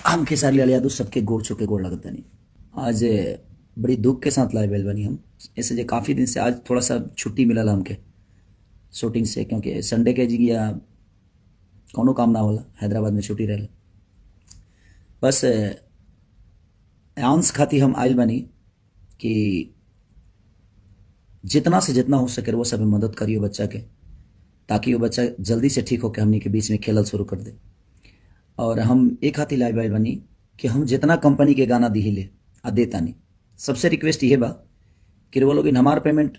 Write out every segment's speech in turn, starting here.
हम खेसारी लाल यादव सबके गोड़ छू के गोड़ लगता नहीं। आज बड़ी दुख के साथ लाए बैल बनी हम। ऐसे जे काफ़ी दिन से आज थोड़ा सा छुट्टी मिलल हमके शूटिंग से, क्योंकि संडे के जी या कोनो काम ना होला, हैदराबाद में छुट्टी रहे। बस आंस खाती हम आयल बनी कि जितना से जितना हो सके वो सब मदद करियो बच्चा के, ताकि वो बच्चा जल्दी से ठीक होकर हमनी के बीच में खेलल शुरू कर दे। और हम एक हाथी लाए बैल बनी कि हम जितना कंपनी के गाना दी ले आ देता नहीं। सबसे रिक्वेस्ट ये बा कि वो लोग इन हमार पेमेंट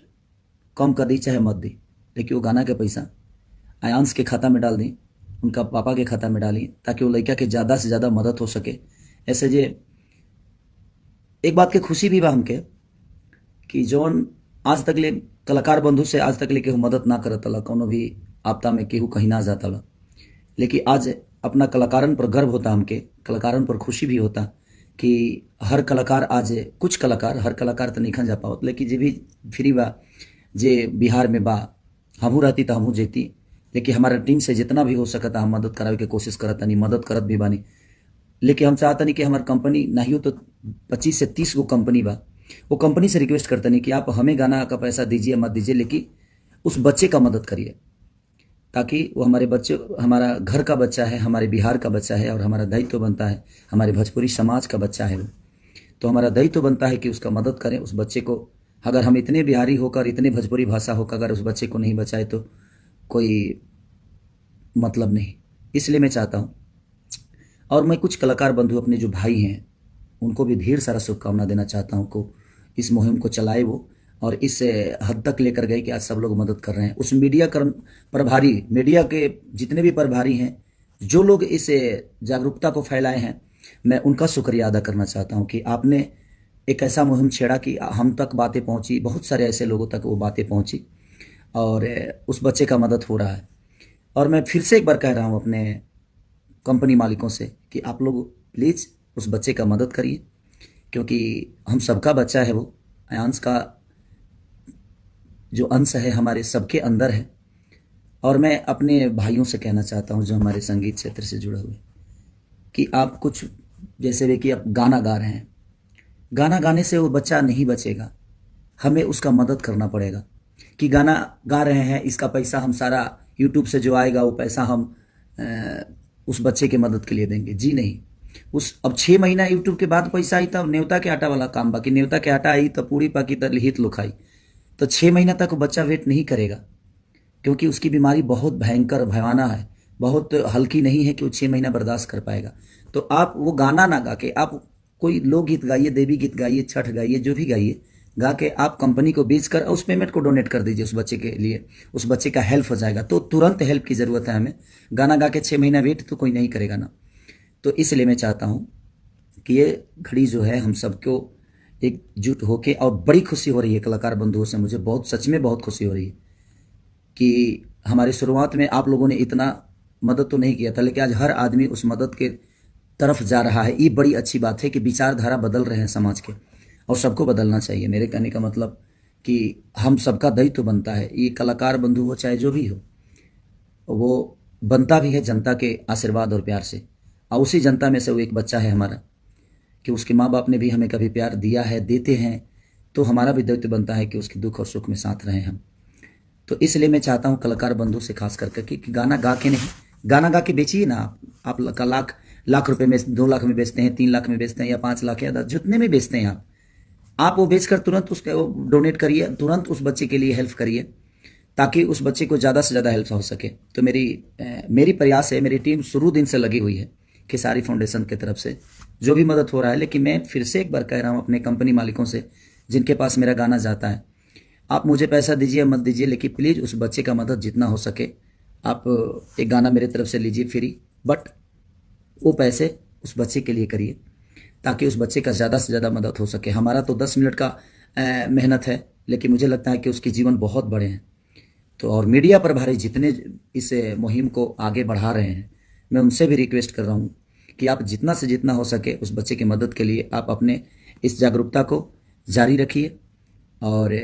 कम कर दी चाहे मत दी, लेकिन वो गाना के पैसा आयांश के खाता में डाल दी, उनका पापा के खाता में डाली, ताकि वो लड़का के ज़्यादा से ज़्यादा मदद हो सके। ऐसे जे एक बात के खुशी भी बा हमके कि जौन आज तक ले कलाकार बंधु से आज तक ले केहू मदद ना करत ला, कोनो भी आपदा में केहू कहीं ना जाता ला, लेकिन आज अपना कलाकारन पर गर्व होता, हमके कलाकारन पर खुशी भी होता कि हर कलाकार आज कुछ कलाकार, हर कलाकार तो नहीं जा पावत, लेकिन जे भी फ्री बा, जे बिहार में बा, हमहू रहती तो हमहू जेती, लेकिन हमारा टीम से जितना भी हो सकता हम मदद करावे के कोशिश करता नहीं, मदद करत भी बानी। लेकिन हम चाहता नहीं कि हमारी कंपनी ना ही हो तो 25 से 30 गो कंपनी बा, वो कंपनी से रिक्वेस्ट करता नहीं कि आप हमें गाना का पैसा दीजिए मत दीजिए, लेकिन उस बच्चे का मदद करिए, ताकि वो हमारे बच्चे, हमारा घर का बच्चा है, हमारे बिहार का बच्चा है, और हमारा दायित्व बनता है, हमारे भोजपुरी समाज का बच्चा है वो, तो हमारा दायित्व बनता है कि उसका मदद करें उस बच्चे को। अगर हम इतने बिहारी होकर, इतने भोजपुरी भाषा होकर अगर उस बच्चे को नहीं बचाए तो कोई मतलब नहीं। इसलिए मैं चाहता हूँ, और मैं कुछ कलाकार बंधु अपने जो भाई हैं उनको भी ढेर सारा शुभकामना देना चाहता हूँ को इस मुहिम को चलाए वो, और इस हद तक लेकर गए कि आज सब लोग मदद कर रहे हैं। उस मीडिया प्रभारी, मीडिया के जितने भी प्रभारी हैं, जो लोग इस जागरूकता को फैलाए हैं, मैं उनका शुक्रिया अदा करना चाहता हूं कि आपने एक ऐसा मुहिम छेड़ा कि हम तक बातें पहुंची, बहुत सारे ऐसे लोगों तक वो बातें पहुंची, और उस बच्चे का मदद हो रहा है। और मैं फिर से एक बार कह रहा हूं अपने कंपनी मालिकों से कि आप लोग प्लीज़ उस बच्चे का मदद करिए, क्योंकि हम सबका बच्चा है वो, आयांश का जो अंश है हमारे सबके अंदर है। और मैं अपने भाइयों से कहना चाहता हूं जो हमारे संगीत क्षेत्र से जुड़े हुए, कि आप कुछ जैसे वे कि आप गाना गा रहे हैं, गाना गाने से वो बच्चा नहीं बचेगा, हमें उसका मदद करना पड़ेगा। कि गाना गा रहे हैं, इसका पैसा हम सारा यूट्यूब से जो आएगा वो पैसा हम उस बच्चे के मदद के लिए देंगे, जी नहीं। उस अब 6 महीना यूट्यूब के बाद पैसा आई तब न्योता के आटा वाला काम, बाकी न्योता के आटा आई तो पूरी पाकी तो हित लुखाई, तो 6 महीना तक बच्चा वेट नहीं करेगा, क्योंकि उसकी बीमारी बहुत भयंकर भयावना है, बहुत हल्की नहीं है कि वो 6 महीना बर्दाश्त कर पाएगा। तो आप वो गाना ना गा के आप कोई लोकगीत गाइए, देवी गीत गाइए, छठ गाइए, जो भी गाइए, गा के आप कंपनी को बेच कर उस पेमेंट को डोनेट कर दीजिए उस बच्चे के लिए, उस बच्चे का हेल्प हो जाएगा। तो तुरंत हेल्प की ज़रूरत है हमें, गाना गा के 6 महीना वेट तो कोई नहीं करेगा ना। तो इसलिए मैं चाहता हूँ कि ये घड़ी जो है हम सबको एकजुट होके, और बड़ी खुशी हो रही है कलाकार बंधुओं से, मुझे बहुत, सच में बहुत खुशी हो रही है कि हमारी शुरुआत में आप लोगों ने इतना मदद तो नहीं किया था, लेकिन आज हर आदमी उस मदद के तरफ जा रहा है। ये बड़ी अच्छी बात है कि विचारधारा बदल रहे हैं समाज के, और सबको बदलना चाहिए। मेरे कहने का मतलब कि हम सबका दायित्व बनता है, ये कलाकार बंधु हो चाहे जो भी हो, वो बनता भी है जनता के आशीर्वाद और प्यार से, और उसी जनता में से वो एक बच्चा है हमारा, कि उसके माँ बाप ने भी हमें कभी प्यार दिया है, देते हैं, तो हमारा भी दायित्व बनता है कि उसके दुख और सुख में साथ रहें हम। तो इसलिए मैं चाहता हूँ कलाकार बंधु से खास करके कि गाना गा के नहीं, गाना गा के बेचिए ना आप लाख रुपए में, 2 लाख में बेचते हैं, 3 लाख में बेचते हैं, या 5 लाख या 10, जितने में बेचते हैं आप वो बेचकर तुरंत उसका डोनेट करिए, तुरंत उस बच्चे के लिए हेल्प करिए, ताकि उस बच्चे को ज़्यादा से ज़्यादा हेल्प हो सके। तो मेरी प्रयास है, मेरी टीम शुरू दिन से लगी हुई है खेसारी फाउंडेशन की तरफ से जो भी मदद हो रहा है। लेकिन मैं फिर से एक बार कह रहा हूँ अपने कंपनी मालिकों से, जिनके पास मेरा गाना जाता है, आप मुझे पैसा दीजिए मत दीजिए, लेकिन प्लीज़ उस बच्चे का मदद जितना हो सके आप एक गाना मेरे तरफ से लीजिए फ्री, बट वो पैसे उस बच्चे के लिए करिए, ताकि उस बच्चे का ज़्यादा से ज़्यादा मदद हो सके। हमारा तो 10 मिनट का मेहनत है, लेकिन मुझे लगता है कि उसके जीवन बहुत बड़े हैं। तो और मीडिया प्रभारी जितने इस मुहिम को आगे बढ़ा रहे हैं, मैं उनसे भी रिक्वेस्ट कर रहा हूँ कि आप जितना से जितना हो सके उस बच्चे की मदद के लिए आप अपने इस जागरूकता को जारी रखिए, और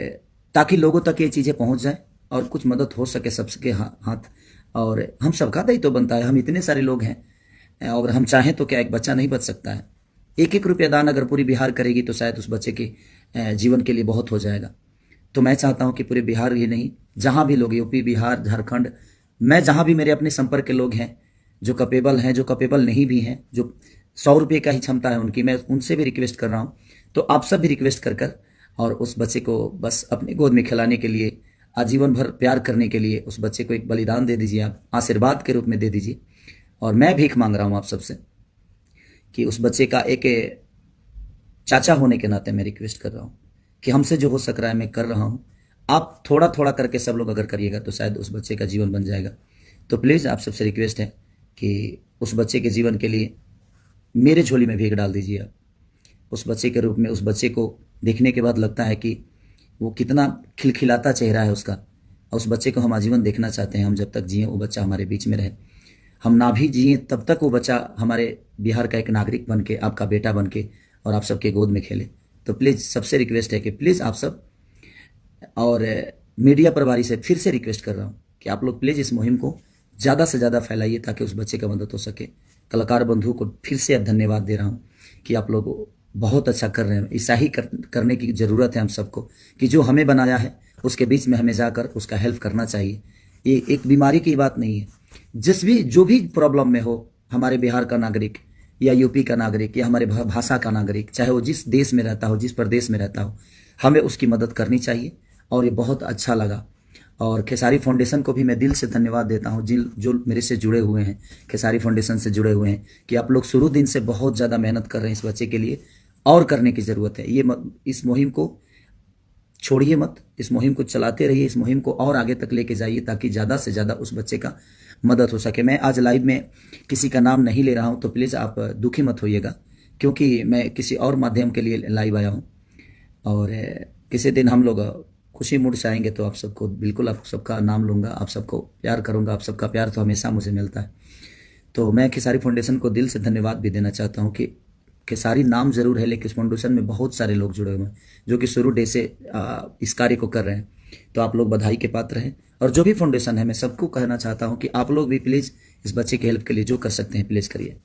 ताकि लोगों तक ये चीज़ें पहुँच जाए और कुछ मदद हो सके सबके हाथ। और हम सबका दायित्व बनता है, हम इतने सारे लोग हैं, और हम चाहें तो क्या एक बच्चा नहीं बच सकता है? एक एक रुपया दान अगर पूरी बिहार करेगी तो शायद उस बच्चे के जीवन के लिए बहुत हो जाएगा। तो मैं चाहता हूं कि पूरे बिहार ही नहीं, जहां भी लोग, यूपी, बिहार, झारखंड, मैं जहां भी मेरे अपने संपर्क के लोग हैं जो कैपेबल हैं, जो कैपेबल नहीं भी हैं, जो 100 रुपये का ही क्षमता है उनकी, मैं उनसे भी रिक्वेस्ट कर रहा हूं। तो आप सब भी रिक्वेस्ट कर और उस बच्चे को बस अपनी गोद में खिलाने के लिए, आजीवन भर प्यार करने के लिए उस बच्चे को एक बलिदान दे दीजिए, आप आशीर्वाद के रूप में दे दीजिए। और मैं भीख मांग रहा हूं आप सबसे कि उस बच्चे का एक चाचा होने के नाते मैं रिक्वेस्ट कर रहा हूं कि हमसे जो हो सक रहा है मैं कर रहा हूं। आप थोड़ा थोड़ा करके सब लोग अगर करिएगा तो शायद उस बच्चे का जीवन बन जाएगा। तो प्लीज़ आप सबसे रिक्वेस्ट है कि उस बच्चे के जीवन के लिए मेरे झोली में भीख डाल दीजिए आप, उस बच्चे के रूप में। उस बच्चे को देखने के बाद लगता है कि वो कितना खिलखिलाता चेहरा है उसका, और उस बच्चे को हम आजीवन देखना चाहते हैं। हम जब तक जिए वो बच्चा हमारे बीच में रहे, हम ना भी जिए तब तक वो बच्चा हमारे बिहार का एक नागरिक बन के, आपका बेटा बन के और आप सबके गोद में खेले। तो प्लीज़ सबसे रिक्वेस्ट है कि प्लीज़ आप सब, और मीडिया प्रभारी से फिर से रिक्वेस्ट कर रहा हूँ कि आप लोग प्लीज़ इस मुहिम को ज़्यादा से ज़्यादा फैलाइए ताकि उस बच्चे का मदद हो सके। कलाकार बंधु को फिर से धन्यवाद दे रहा हूँ कि आप लोग बहुत अच्छा कर रहे हैं। ऐसा ही करने की ज़रूरत है हम सबको कि जो हमें बनाया है उसके बीच में हमें जाकर उसका हेल्प करना चाहिए। ये एक बीमारी की बात नहीं है। जो भी प्रॉब्लम में हो, हमारे बिहार का नागरिक या यूपी का नागरिक या हमारे भाषा का नागरिक, चाहे वो जिस देश में रहता हो, जिस प्रदेश में रहता हो, हमें उसकी मदद करनी चाहिए। और ये बहुत अच्छा लगा। और खेसारी फाउंडेशन को भी मैं दिल से धन्यवाद देता हूँ, जो मेरे से जुड़े हुए हैं, खेसारी फाउंडेशन से जुड़े हुए हैं, कि आप लोग शुरू दिन से बहुत ज़्यादा मेहनत कर रहे हैं इस बच्चे के लिए, और करने की ज़रूरत है। इस मुहिम को छोड़िए मत, इस मुहिम को चलाते रहिए, इस मुहिम को और आगे तक लेके जाइए ताकि ज़्यादा से ज़्यादा उस बच्चे का मदद हो सके। मैं आज लाइव में किसी का नाम नहीं ले रहा हूँ, तो प्लीज़ आप दुखी मत होइएगा, क्योंकि मैं किसी और माध्यम के लिए लाइव आया हूँ। और किसी दिन हम लोग खुशी मूड से आएंगे तो आप सबको बिल्कुल, आप सबका नाम लूँगा, आप सबको प्यार करूँगा। आप सबका प्यार तो हमेशा मुझे मिलता है। तो मैं खेसारी फाउंडेशन को दिल से धन्यवाद भी देना चाहता हूँ कि खेसारी नाम जरूर है, लेकिन इस फाउंडेशन में बहुत सारे लोग जुड़े हुए हैं जो कि शुरू डे से इस कार्य को कर रहे हैं। तो आप लोग बधाई के पात्र हैं। और जो भी फाउंडेशन है, मैं सबको कहना चाहता हूँ कि आप लोग भी प्लीज़ इस बच्चे की हेल्प के लिए जो कर सकते हैं प्लीज़ करिए।